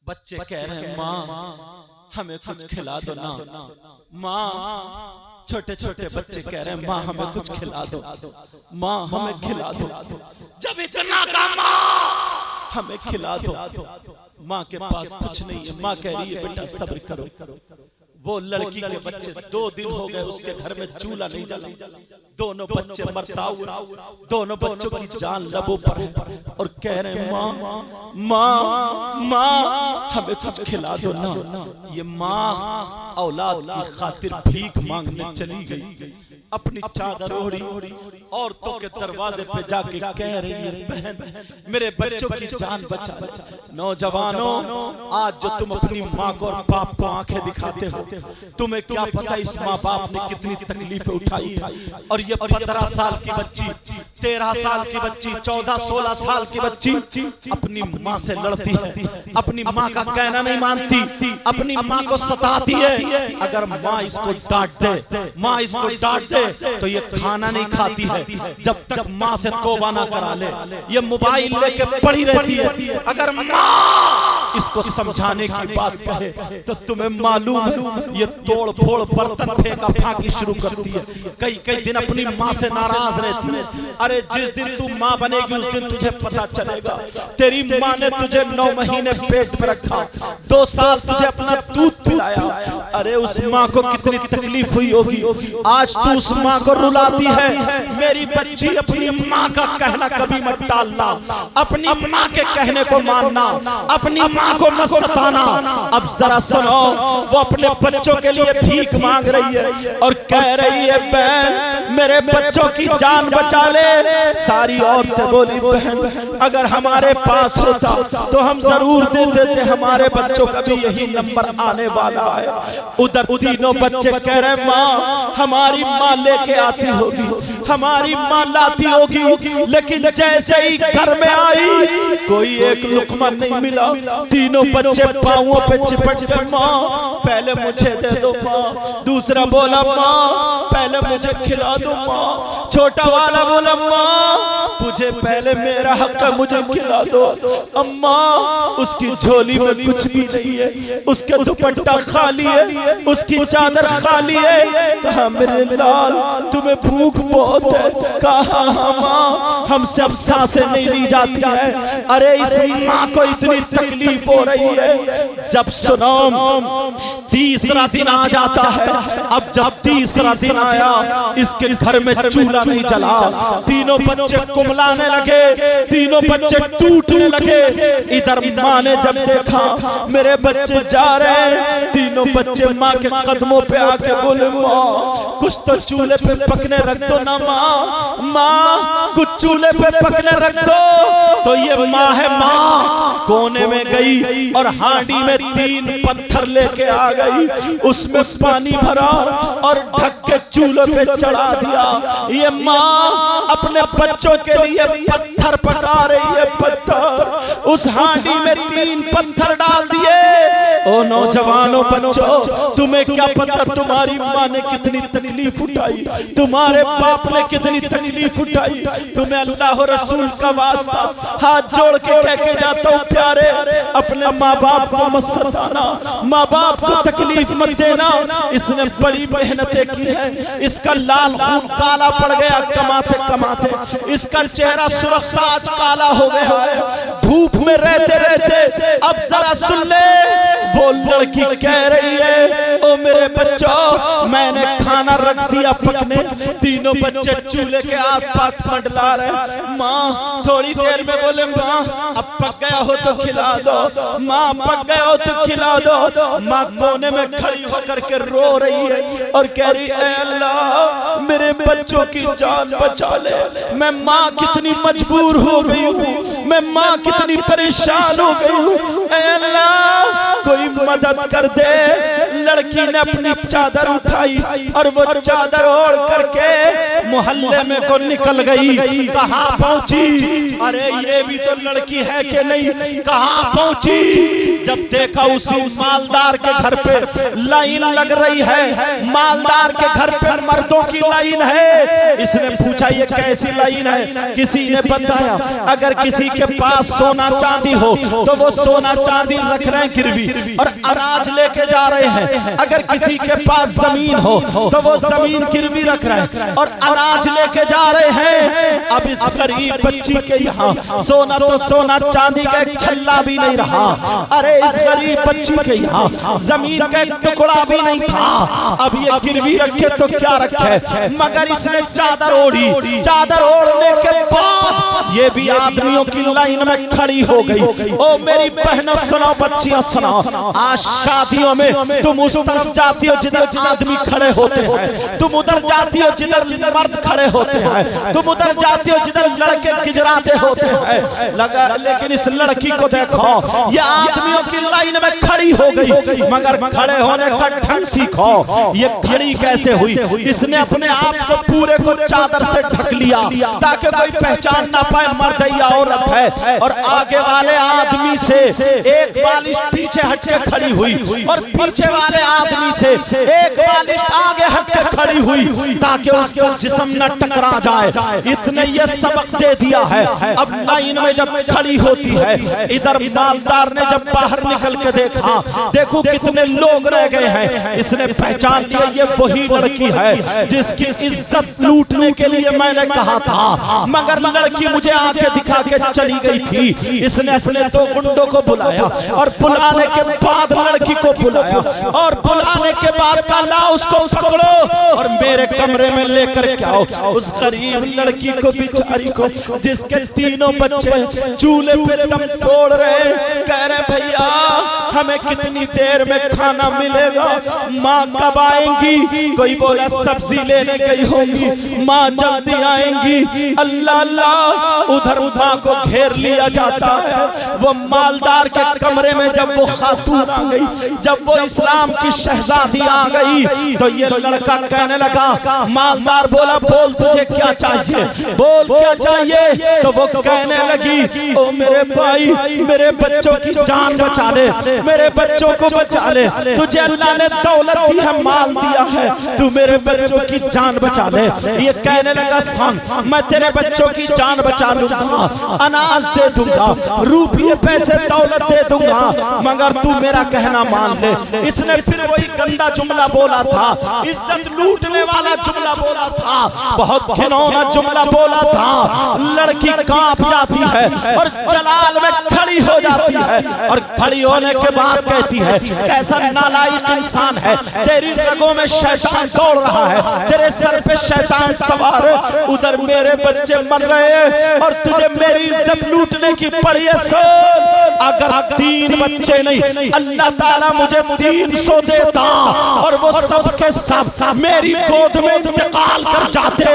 बच्चे कह रहे हैं माँ हमें कुछ खिला दो ना, माँ छोटे छोटे बच्चे कह रहे हैं माँ हमें कुछ खिला दो, माँ हमें खिला दो। जब इतना का माँ हमें खिला दो, माँ के पास कुछ नहीं है, माँ कह रही है बेटा सब्र करो। वो लड़की के बच्चे 2 दिन हो गए उसके घर में चूल्हा नहीं जला, दोनों बच्चे मरता हुआ, दोनों बच्चों की जान लबों पर है और कह रहे हैं माँ माँ माँ हमें कुछ खिला दो ना। ये माँ औलाद की खातिर भीख मांगने चली गई, अपनी चादर ओढ़ी औरतों के दरवाजे पे जाके कह रही है बहन मेरे बच्चों की जान बचा। नौजवानों आज जो तुम अपनी माँ को और बाप को आंखें दिखाते हो, तुम्हें क्या पता इस माँ बाप ने कितनी तकलीफें उठाई है। और ये 15 साल की बच्ची, 13 साल की बच्ची, 14-16 साल की बच्ची अपनी माँ से लड़ती है, अपनी माँ का कहना नहीं मानती, अपनी माँ को सताती है। अगर माँ इसको डांट दे, माँ इसको डांट दे तो ये खाना नहीं खाती है जब तक माँ से तौबा ना करा ले। ये मोबाइल लेके पड़ी रहती है। अगर माँ इसको समझाने की बात कहे तो तुम्हें मालूम है ये तोड़ फोड़ बर्तन फेंका फाकी शुरू करती है। कई दिन अपनी माँ से नाराज रहती है। अरे जिस दिन तू माँ बनेगी उस दिन तुझे पता चलेगा तेरी माँ ने तुझे 9 महीने पेट में रखा, 2 साल तुझे अपना दूध पिलाया। अरे उस माँ को कितनी तकलीफ हुई होगी। आज तू उस माँ को रुलाती है। मेरी बच्ची अपनी माँ का कहना कभी मत टालना, अपनी माँ के कहने को मानना, अपनी माँ को मत सताना। अब जरा सुनो, वो अपने बच्चों के लिए भीख मांग रही है और कह रही है बहन मेरे बच्चों की जान बचा ले। सारी औरतें बोली बहन अगर हमारे पास होता तो हम जरूर दे देते, हमारे बच्चों का भी यही नंबर आने वाला है। उधर तीनों बच्चे कह रहे माँ हमारी माँ लेके आती होगी, हमारी माँ लाती होगी, लेकिन जैसे ही घर में आई कोई एक लुकमा नहीं मिला। तीनों बच्चे पांवों पे चिपट गए, माँ पहले मुझे दे दो माँ। दूसरा बोला माँ पहले मुझे खिला दो माँ। छोटा वाला बोला माँ मुझे पहले मेरा हक है, मुझे खिला दो। अम्मा उसकी झोली में कुछ भी नहीं है, उसके दुपट्टा खाली है, उसकी चादर खाली है। कहा मेरे लाल तुम्हें भूख बहुत है। कहा माँ हमसे अब सांसें नहीं ली जाती है। अरे इस माँ को इतनी तकलीफ हो रही है। जब सुनो तीसरा दिन आ जाता है। अब जब तीसरा दिन आया इसके घर में चूल्हा नहीं जला। तीनों बच्चे कुमलाने लगे, तीनों बच्चे टूटने लगे। इधर माँ ने जब देखा मेरे बच्चे जा रहे हैं, तीनों बच्चे माँ के कदमों पे आके बोले माँ कुछ तो चूल्हे पे पकने रख दो ना माँ, माँ कुछ चूल्हे पे पकने रख दो। तो ये माँ है, माँ कोने में गई और हांडी में 3 पत्थर लेके आ गई, उसमें पानी भरा और ढक के चूल्हे पे चढ़ा दिया। ये माँ अपने बच्चों के लिए पत्थर पका रही है, पत्थर। उस हांडी में 3 पत्थर डाल दिए। ओ नौजवानों बच्चों तुम्हें क्या पता तुम्हारी माँ ने कितनी तकलीफ उठाई, तुम्हारे बाप ने कितनी तकलीफ उठाई। तुम्हें अल्लाह रसूल का वास्ता हाथ जोड़ के कह के जाता हूँ प्यारे अपने माँ बाप को मत सताना, माँ बाप को तकलीफ मत देना। इसने बड़ी मेहनतें की है, इसका लाल खून काला पड़ गया कमाते कमाते, इसका चेहरा सुरखता आज काला हो गया है धूप में रहते रहते। अब जरा सुन ले, वो लड़की कह रही है ओ मेरे बच्चों मैंने खाना रख दिया पकने। तीनों बच्चे चूल्हे के आसपास मंडला रहे। माँ थोड़ी देर में बोले माँ अब पक गया हो तो खिला दो, माँ पक गया हो तो खिला दो। माँ कोने में खड़ी होकर के रो रही है और कह रही है अल्लाह मेरे बच्चों की जान बचा ले। मैं माँ कितनी मजबूर हो गई हूँ, मैं माँ कितनी परेशान हो गई हूँ। अल्लाह कोई मदद कर दे। लड़की ने अपनी चादर उठाई और और वो चादर ओढ़ करके मोहल्ले में को निकल गई। कहाँ पहुंची? अरे ये भी तो लड़की है कि नहीं? कहाँ पहुंची? जब देखा उसी मालदार के घर पे लाइन लग रही है, मालदार के घर पे मर्दों की लाइन है। इसने पूछा ये कैसी लाइन है? किसी ने बताया अगर किसी के पास सोना चांदी हो तो वो सोना चांदी रख रहे हैं गिरवी और अनाज लेके जा रहे हैं। अगर किसी के पास जमीन हो तो वो जमीन गिरवी रख रहे हैं और अनाज लेके जा रहे हैं। अब इस गरीब बच्ची के यहाँ सोना तो सोना, चांदी का एक छल्ला भी नहीं रहा। अरे इस गरीब बच्ची के यहाँ जमीन का एक टुकड़ा भी नहीं था। अब ये गिरवी रखे तो क्या रखे, मगर इसने चादर ओढ़ी। चादर ओढ़ने के बाद ये भी आदमियों की लाइन में खड़ी हो गई। ओ मेरी बहनों सुनो, बच्चियां सुनो, आज शादियों में तुम उस तरफ जाती हो जिधर आदमी खड़े होते हैं, तुम उधर जाती हो जिधर मर्द खड़े होते हैं, तुम उधर जाती हो जिधर लड़के गिजराते होते हैं। लगा लेकिन इस लड़की को देखो, ये आदमियों की लाइन में खड़ी हो गई, मगर खड़े होने का ढंग सीखो। ये खड़ी कैसे हुई? इसने अपने आप को पूरे को चादर से ढक लिया ताकि कोई पहचान ना पाए मर्द या औरत है। और आगे वाले आदमी से एक बालिश पीछे हटके खड़ी हुई और पीछे वाले आदमी से एक बालिश आगे हटके खड़ी हुई ताकि उसका जिस्म न टकरा जाए। इतने ये सबक दे दिया है। अब लाइन में जब खड़ी होती है, इधर मालदार ने जब बाहर निकल के देखा, देखो कितने लोग रह गए हैं। इसने पहचान लिया ये वही लड़की है जिसकी इज्जत लूटने के लिए मैंने कहा था, मगर लड़की मुझे आंखें दिखा के चली गई थी। इसने अपने दो गुंडों को बुलाया और बुलाने के बाद लड़की को बुलाया और बुलाने के बाद कहा उसको पकड़ो और मेरे कमरे में लेकर के आओ। उस गरीब लड़की को, बेचारी को, जिसके तीनों बच्चे चूल्हे पे दम तोड़ रहे, कह रहे भैया हमें कितनी देर में खाना मिलेगा, माँ कब आएंगी? कोई बोला सब्जी लेने गई होंगी, माँ जल्दी आएंगी। अल्लाह अल्लाह, उधर माँ को घेर लिया जाता है। वो मालदार के कमरे में जब वो खातून आ गई, जब वो इस्लाम की शहजादी आ गई, तो ये लड़का कहने लगा, मालदार बोला बोल तुझे क्या चाहिए, बोल क्या चाहिए? तो वो कहने लगी, ओ मेरे भाई मेरे बच्चों की जान बचा ले, मेरे बच्चों को बचा ले, तुझे अल्लाह ने दौलत दी है, माल दिया है, तू मेरे बच्चों की जान बचा ले। ये कहने लगा सुन, मैं तेरे बच्चों की जान बचा लूंगा, अनाज दे दूंगा, रुपये पैसे दौलत दे दूंगा, मगर तू मेरा कहना मान ले। इसने फिर वही गंदा जुमला बोला था, इज्जत लूटने वाला जुमला बोला था, बहुत घिनौना जुमला बोला था। लड़की कांप जाती है और जलाल में खड़ी हो जाती है और खड़ी होने के बाद कहती है, कैसा नालायक इंसान है, तेरी रगों में शैतान दौड़ रहा है, तेरे सर पे शैतान सवार है, उधर मेरे बच्चे मर रहे हैं और तुझे मेरी इज्जत लूटने की पड़ी है। अगर 3 बच्चे नहीं, अल्लाह ताला मुझे 300 देता और वो सबके सब मेरी गोद में इंतकाल कर जाते,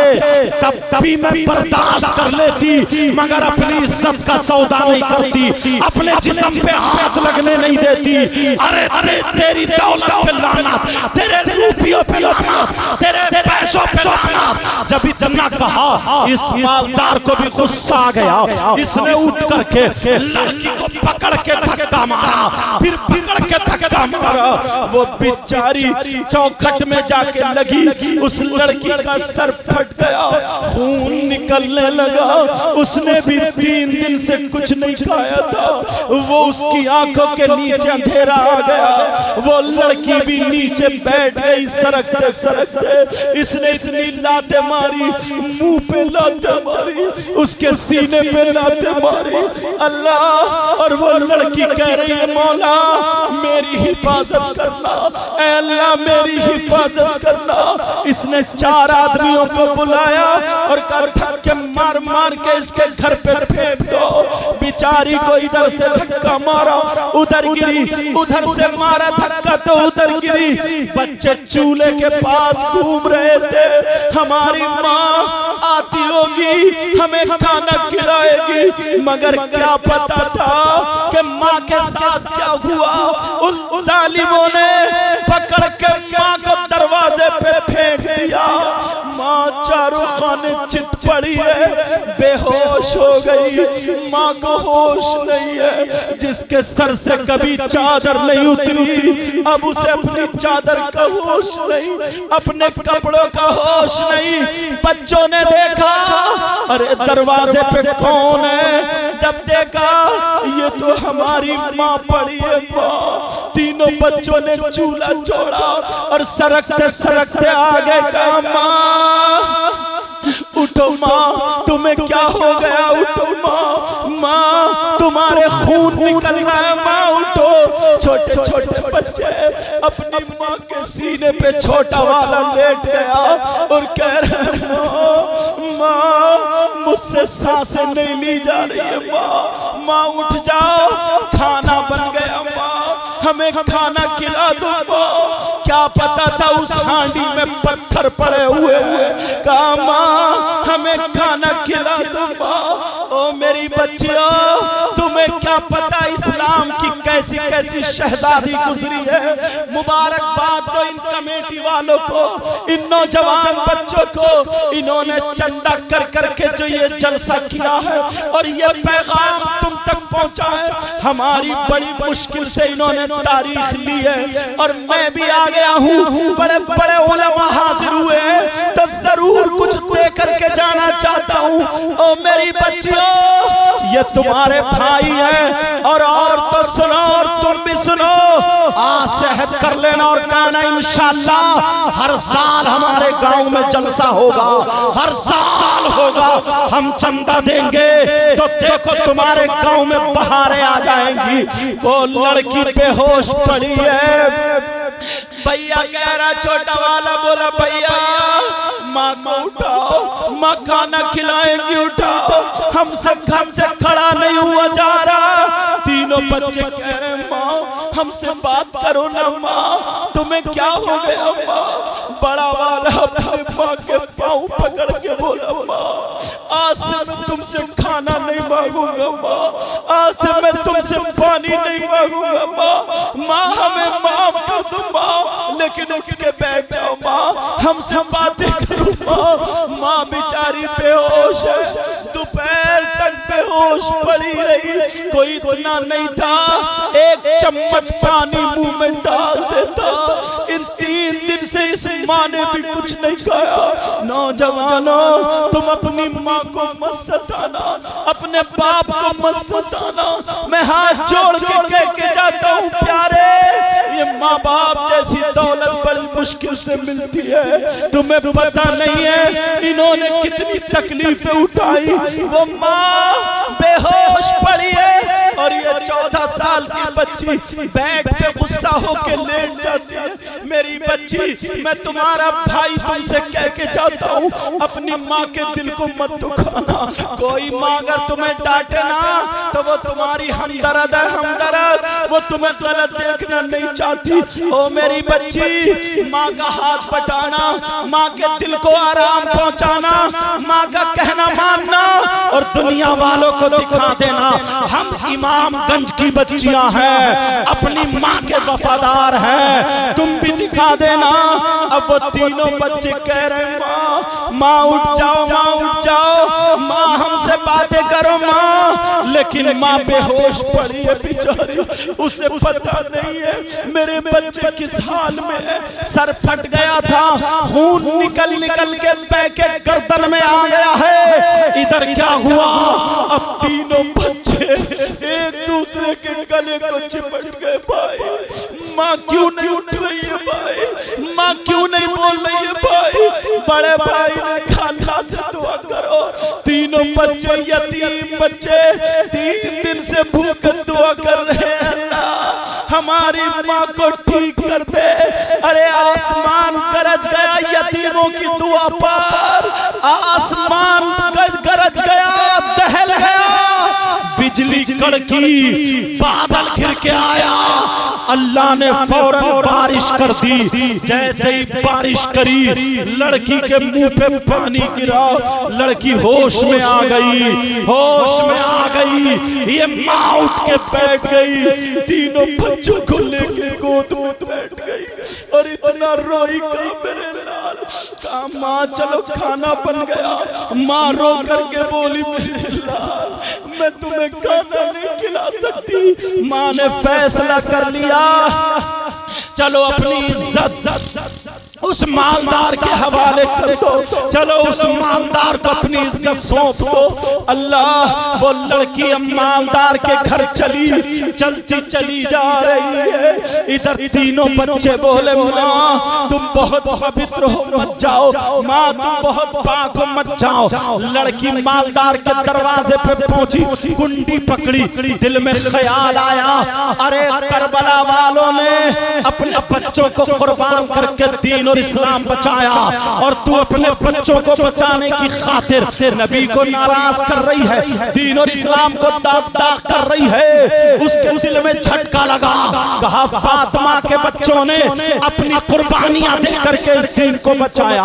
तब भी मैं बर्दाश्त कर लेती, मगर अपनी इज्जत का सौदा नहीं करती, अपने जिस्म पे हाथ लगने नहीं देती। अरे तेरी दौलत पे लानत, तेरे रुपयों पे लानत, तेरे पैसों पे लानत। जब इतना कहा, इस मालदार को भी गुस्सा आ गया। इसने उठ करके लड़की को पकड़ के धक्का मारा, फिर पकड़ के धक्का मारा। वो बेचारी चौखट में जाके लगी, उस लड़की का सर फट गया, खून निकलने लगा। उसने भी 3 दिन से कुछ नहीं खाया था। वो उसकी आंखों के नीचे अंधेरा आ गया। वो लड़की भी नीचे बैठ गई सरकते सरकते। इसने इतनी लाते मारी, मुंह पे लाते मारी, उसके सीने पे लाते मारी। अल्लाह, और वो लड़की कह रही है, मौला मेरी हिफाजत करना, ऐ अल्लाह मेरी हिफाजत करना। इसने 4 आदमियों को बुलाया और धक्के मार मार के इसके घर पे फेंक दो। बेचारी को इधर से धक्का मारा, उधर गिरी, उधर से मारा धक्का तो उधर गिरी। बच्चे चूल्हे के पास घूम रहे थे, हमारी माँ आती होगी, हमें खाना खिलाएगी, मगर क्या पता था कि माँ के साथ क्या हुआ। उन जालिमों ने पकड़ के माँ को दरवाजे पे फेंक माँ ने चित पड़ी है, बेहोश हो गई। माँ को होश नहीं है। जिसके सर से कभी चादर नहीं उतरी, अब उसे अपनी चादर का होश नहीं, अपने कपड़ों का होश नहीं। बच्चों ने देखा, अरे दरवाजे पे कौन है? जब देखा ये तो हमारी माँ पड़ी है। माँ, तीनों बच्चों ने चूल्हा छोड़ा और सरकते सरकते आगे का, माँ उठो माँ, तुम्हें क्या हो गया? उठो माँ, माँ तुम्हारे खून निकल रहा है। माँ उठो। छोटे छोटे बच्चे अपनी माँ के सीने पे छोटा वाला लेट गया और कह रहे हैं माँ, माँ मुझसे सांसें नहीं ली जा रही है। माँ, माँ उठ जाओ, खाना बन गया। माँ हमें खाना खिला दो। माँ क्या पता था उस हांडी में पत्थर पड़े हुए। कहा माँ हमें खाना खिला दो। माँ, ओ मेरी बच्चियों, तुम्हें क्या पता इस्लाम की कैसी कैसी शहजादी गुजरी है। मुबारकबाद दो इन कमेटी वालों को, इन नौजवान बच्चों को। इन्होंने चंदा कर करके जो ये जलसा किया है और ये पैगाम तुम तक पहुंचा है, हमारी बड़ी मुश्किल से इन्होंने तारीख ली है। और मैं भी आ गया हूँ, बड़े बड़े उलमा हाजिर हुए हैं, तो जरूर कुछ दे करके जाना चाहता हूँ। ओ मेरी बच्चियों, ये तुम्हारे भाई हैं। और तो सुनो, और तुम भी सुनो, आज सेहत कर लेना और कहना इंशाअल्लाह हर साल हमारे गांव में जलसा होगा, हर साल होगा। हम चंदा देंगे तो देखो तुम्हारे गांव में बहारें आ जाएंगी। वो लड़की बेहोश पड़ी है। भैया कह रहा, छोटा वाला बोला भैया माँ को उठाओ, माँ खाना खिलाएंगी, उठाओ। हमसे खड़ा नहीं हुआ जा रहा। तीनों बच्चे कह रहे माँ हमसे बात करो ना। माँ तुम्हें क्या हो गया? माँ, बड़ा वाला अपने माँ के पाँव पकड़ के बोला माँ आज से मैं तुमसे खाना नहीं मांगूंगा। माँ आज से मैं तुमसे पानी नहीं मांगूंगा। माँ, माँ हमें माफ कर दो। माँ लेकिन उठ के बैठ जाओ। माँ हमसे बातें करो। माँ बेचारी बेहोश है, दोपहर तक बेहोश पड़ी रही। कोई इतना नहीं था, एक चम्मच पानी मुंह में डाल देता। इन 3 दिन से इस माँ ने भी कुछ नहीं खाया। नौजवानों, तुम अपनी माँ को मत सताना, अपने बाप को मत सताना। मैं हाथ जोड़ के कह के जाता हूँ प्यारे, ये माँ बाप जैसी दौलत बड़ी मुश्किल से मिलती है। तुम्हें पता नहीं है इन्होंने कितनी तकलीफें उठाई। वो माँ बेहोश पड़ी है और ये 14 साल की बच्ची बेड पे गुस्सा होके लेट जाती है। मेरी बच्ची, मैं तुम्हारा भाई तुमसे कह के जाता हूँ, अपनी माँ के दिल को मत दुखाना। कोई माँ अगर तुम्हें डांटे ना तो वो तुम्हारी हमदर्द है, हमदर्द। वो तुम्हें गलत देखना नहीं चाहती। ओ मेरी बच्ची, माँ का हाथ बटाना, माँ के दिल को आराम पहुँचाना, माँ का कहना मानना और दुनिया वालों को दिखा देना हम इमामगंज की बच्चियां हैं, अपनी माँ के वफादार हैं। तुम भी दिखा देना। अब वो तीनों बच्चे कह रहे हैं माँ, माँ उठ जाओ, माँ उठ जाओ, माँ हमसे बातें करो माँ। लेकिन माँ बेहोश पड़ी है बेचारी, उसे पता नहीं है मेरे बच्चे किस हाल में है। सर फट गया था, खून निकल निकल के पैके गर्दन में आ गया है। इधर क्या हुआ? अब तीनों बच्चे एक दूसरे के गले को चिपट गए। भाई माँ क्यों नहीं उठ रही है? भाई माँ क्यों नहीं बोल रही है? भाई बड़े भाई ने कहा अल्लाह से दुआ करो। तीनों बच्चे यतीम बच्चे 3 दिन से भूख दुआ कर रहे हैं, अल्लाह हमारी माँ को ठीक कर दे। अरे आसमान गरज गया यतीमों की दुआ पर, आसमान गरज गया, दहल गया, बिजली कड़की, बादल घिर के आया। अल्लाह ने फौरन बारिश कर दी। जैसे ही बारिश करी, लड़की के मुंह पे पानी गिरा, लड़की होश में आ गई, होश में आ गई। ये माँ उठ के बैठ गई, तीनों बच्चों को लेके गोद में बैठ गई। और इतना रोई का मेरे लाल। कहा माँ चलो खाना बन गया। माँ रो करके बोली मेरे लाल मैं तुम्हें खाना नहीं खिला सकती। माँ ने फैसला कर लिया चलो अपनी इज्जत उस मालदार के हवाले कर दो। चलो उस मालदार को अपनी इज्जत सौंप दो। अल्लाह वो लड़की अब मालदार के घर चलती चली जा रही है। इधर तीनों बच्चे बोले माँ तुम बहुत पवित्र हो मत जाओ। माँ तुम बहुत पाक हो मत जाओ। लड़की मालदार के दरवाजे पे पहुंची, कुंडी पकड़ी, दिल में ख्याल आया अरे करबला वालों ने अपने बच्चों को कुर्बान करके दीन और इस्लाम बचाया और तू अपने बच्चों को बचाने की खातिर नबी को नाराज कर रही है, दीन और इस्लाम को दाग कर रही है। उसके दिल में झटका लगा। कहा फातिमा के बच्चों ने अपनी कुर्बानियां दे करके इस दीन को बचाया।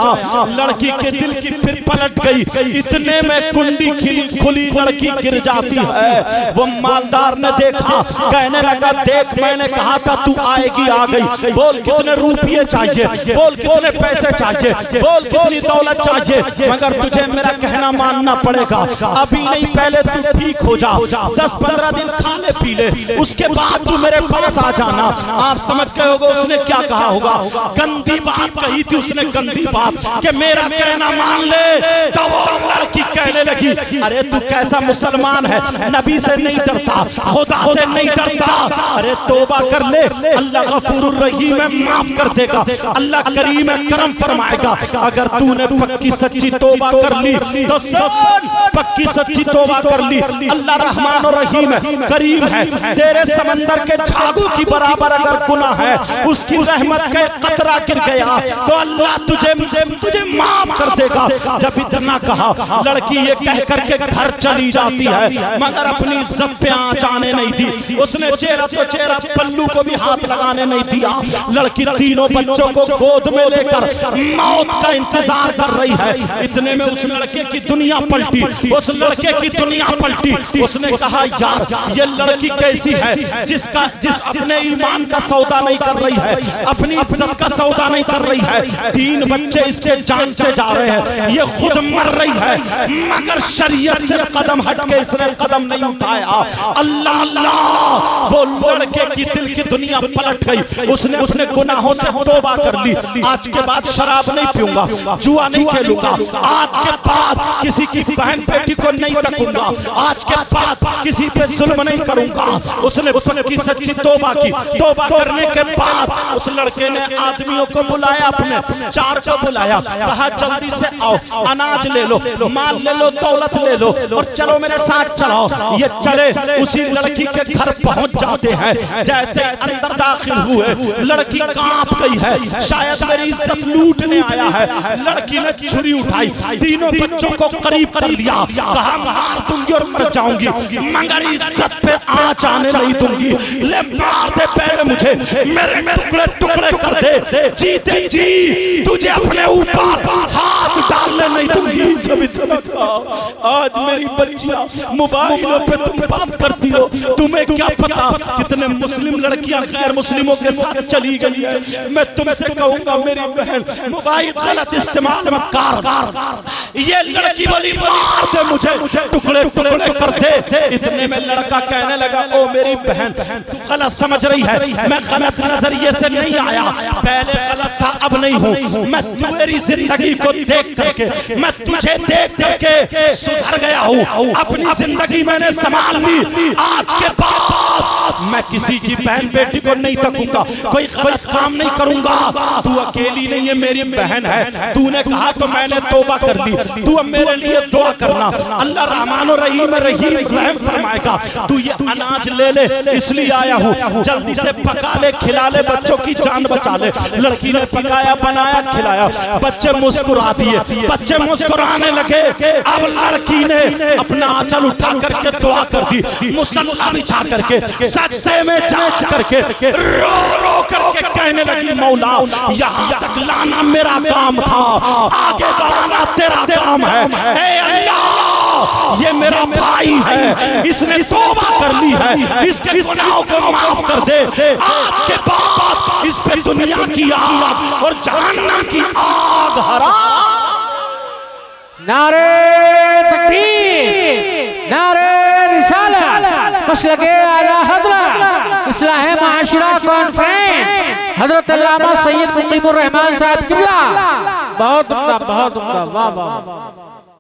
लड़की के दिल की फिर पलट गई। इतने में कुंडी खुली, लड़की गिर जाती है। वो मालदार ने देखा, कहने लगा देख मैंने कहा था तू आएगी, आ गई। बोल कितने रुपये चाहिए, बोल कितने पैसे चाहिए, बोल कितनी दौलत चाहिए, मगर तुझे मेरा कहना मानना पड़ेगा। अभी नहीं पहले तू ठीक हो जा, 10-15 दिन खा ले पी ले, उसके बाद तू मेरे पास आ जाना। आप समझ गए होगा उसने क्या कहा होगा। गंदी बात कही थी उसने, गंदी बात कि मेरा कहना मान ले। तो वो लड़की कहने लगी अरे तू कैसा मुसलमान है, नबी से नहीं डरता, खुदा से नहीं डरता। अरे तौबा कर ले, अल्लाह गफूरुर रहीम है, माफ कर देगा। अल्लाह करीम है, करम फरमाएगा। अगर तूने पक्की सच्ची तौबा कर ली तो सुन, पक्की सच्ची तौबा कर ली, अल्लाह रहमान और रहीम है, करीम है। तेरे समंदर के झागू की बराबर अगर गुनाह है, उसकी रहमत का कतरा गिर गया तो अल्लाह तुझे माफ कर देगा। जब इतना कहा लड़की ये कह करके घर चली जाती है, मगर अपनी इज्जत पे आंच आने नहीं दी। उसने चेहरा पल्लू को भी हाथ लगाने नहीं दिया। लड़की तीनों बच्चों को गोद में लेकर मौत का इंतजार कर रही है। इतने में उस लड़के की दुनिया पलटी, उस लड़के की दुनिया पलटी। उसने कहा यार ये लड़की कैसी है जिस अपने ईमान का सौदा नहीं कर रही है, अपनी इज्जत का सौदा नहीं कर रही है। 3 बच्चे इसके जान से जा रहे हैं, ये खुद मर रही है, मगर शरीयत से कदम हटके इसने कदम नहीं उठाया। अल्लाह अल्लाह वो लड़के की दिल की दुनिया पलट गई। उसने गुनाहों से तौबा कर ली। आज के बाद शराब नहीं पीऊंगा, जुआ नहीं खेलूंगा, आज के बाद किसी की बहन बेटी को नहीं तकूंगा, आज के बाद किसी पे जुल्म नहीं करूंगा। उसने पक्की सच्ची तौबा की। तौबा करने के बाद उस लड़के ने आदमियों को बुलाया, अपने 4 को बुलाया, कहा जल्दी से आओ, अनाज ले लो, माल ले लो, दौलत ले लो और चलो मेरे साथ चलो। ये चले उसी लड़की के घर पहुंच जाते हैं। जैसे अंदर दाखिल हुए लड़की कांप गई है, शायद मेरी इज्जत लूटने आया है। लड़की ने छुरी उठाई, तीनों बच्चों को करीब कर लिया, कहा मार दूंगी और मर जाऊंगी, मगर इज्जत पे आंच आने नहीं दूंगी। ले मार दे पहले मुझे, मेरे टुकड़े टुकड़े कर दे, जीते जी तुझे अपने ऊपर हाथ डालने नहीं दूंगी। जब इतना कहा आज मेरी बच्चियां मोबाइलों पे तुम बात करती हो, तुम्हें क्या पता कितने मुस्लिम लड़कियां गैर मुस्लिमों के साथ चली गई है। मैं तुमसे कहूंगा मेरी बहन मोबाइल गलत इस्तेमाल मत कर। ये लड़की बोली मार दे मुझे, टुकड़े टुकड़े कर दे। इतने में लड़का कहने लगा ओ मेरी बहन गलत समझ रही है, मैं गलत नजरिए से नहीं आया, पहले गलत था अब नहीं हूँ। मैं तुम्हारी जिंदगी को देख करके, मैं तुझे देख करके सुधर गया हूँ, अपनी जिंदगी मैंने संभाल ली। आज के बाद मैं किसी की बहन बेटी को नहीं तकूंगा, कोई गलत काम नहीं करूंगा। तू अकेली नहीं है, मेरी बहन है। तूने कहा तो मैंने तौबा कर ली, तू अब मेरे लिए दुआ करना, अल्लाह रहमान और रहीम रहम फरमाएगा। तू ये अनाज ले ले, इसलिए आया हूँ, जल्दी से पका ले, खिला ले, बच्चों की जान बचा ले। लड़की ने पकाया, बनाया, खिलाया, बच्चे मुस्कुरा दिए, बच्चे मुस्कुराने लगे। अब लड़की ने अपना आंचल उठा करके दुआ कर दी, मुसल्ला बिछा करके, सजदे में जा करके रो रो करके कहने लगी मौला यहाँ तक लाना मेरा काम था, आगे बढ़ाना तेरा काम है। ऐ अल्लाह ये मेरा भाई है, इसने तौबा कर ली है, इसके गुनाहों को माफ कर दे। आज के बाद इस पे दुनिया की आग और जहन्नम की आग हराम। नारे तकबीर, नारे रिसालत, मसलके आला हज़रत इस्लाह माशरा कॉन्फ्रेंस हजरत अल्लामा सैयद मुकीमुर रहमान साहब किबला। बहुत उम्दा, बहुत उम्दा, वाह वाह।